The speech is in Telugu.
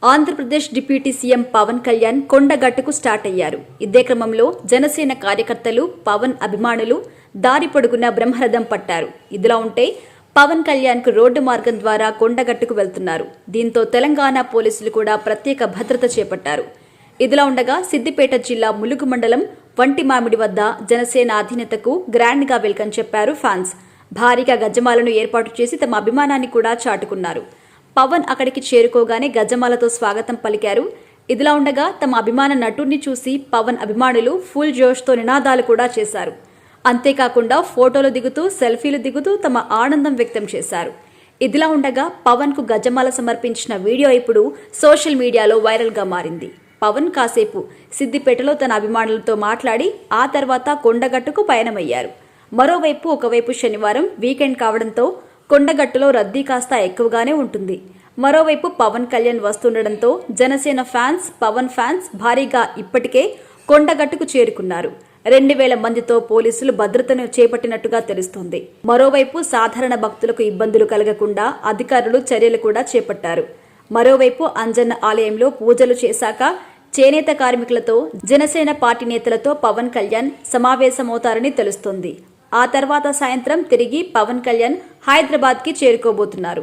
ఆంధ్రప్రదేశ్ డిప్యూటీ సీఎం పవన్ కళ్యాణ్ కొండగట్టుకు స్టార్ట్ అయ్యారు. ఇదే క్రమంలో జనసేన కార్యకర్తలు, పవన్ అభిమానులు దారి పొడుగున బ్రహ్మరథం పట్టారు. ఇదిలా ఉంటే పవన్ కళ్యాణ్ కు రోడ్డు మార్గం ద్వారా కొండగట్టుకు వెళ్తున్నారు. దీంతో తెలంగాణ పోలీసులు కూడా ప్రత్యేక భద్రత చేపట్టారు. ఇదిలా ఉండగా సిద్దిపేట జిల్లా ములుగు మండలం వంటిమామిడి వద్ద జనసేన అధినేతకు గ్రాండ్ గా వెల్కమ్ చెప్పారు ఫ్యాన్స్. భారీగా గజమాలను ఏర్పాటు చేసి తమ అభిమానాన్ని కూడా చాటుకున్నారు. పవన్ అక్కడికి చేరుకోగానే గజమాలతో స్వాగతం పలికారు. ఇదిలా ఉండగా తమ అభిమాన నటుడిని చూసి పవన్ అభిమానులు ఫుల్ జోష్తో నినాదాలు కూడా చేశారు. అంతేకాకుండా ఫోటోలు దిగుతూ, సెల్ఫీలు దిగుతూ తమ ఆనందం వ్యక్తం చేశారు. ఇదిలా ఉండగా పవన్ కు గజమాల సమర్పించిన వీడియో ఇప్పుడు సోషల్ మీడియాలో వైరల్ గా మారింది. పవన్ కాసేపు సిద్దిపేటలో తన అభిమానులతో మాట్లాడి ఆ తర్వాత కొండగట్టుకు పయనమయ్యారు. మరోవైపు ఒకవైపు శనివారం వీకెండ్ కావడంతో కొండగట్టులో రద్దీ కాస్త ఎక్కువగానే ఉంటుంది. మరోవైపు పవన్ కళ్యాణ్ వస్తుండటంతో జనసేన ఫ్యాన్స్, పవన్ ఫ్యాన్స్ భారీగా ఇప్పటికే కొండగట్టుకు చేరుకున్నారు. 2000 మందితో పోలీసులు భద్రతను చేపట్టినట్టుగా తెలుస్తోంది. మరోవైపు సాధారణ భక్తులకు ఇబ్బందులు కలగకుండా అధికారులు చర్యలు కూడా చేపట్టారు. మరోవైపు అంజన్న ఆలయంలో పూజలు చేశాక చేనేత కార్మికులతో, జనసేన పార్టీ నేతలతో పవన్ కళ్యాణ్ సమావేశమవుతారని తెలుస్తోంది. ఆ తర్వాత సాయంత్రం తిరిగి పవన్ కళ్యాణ్ హైదరాబాద్కి చేరుకోబోతున్నారు.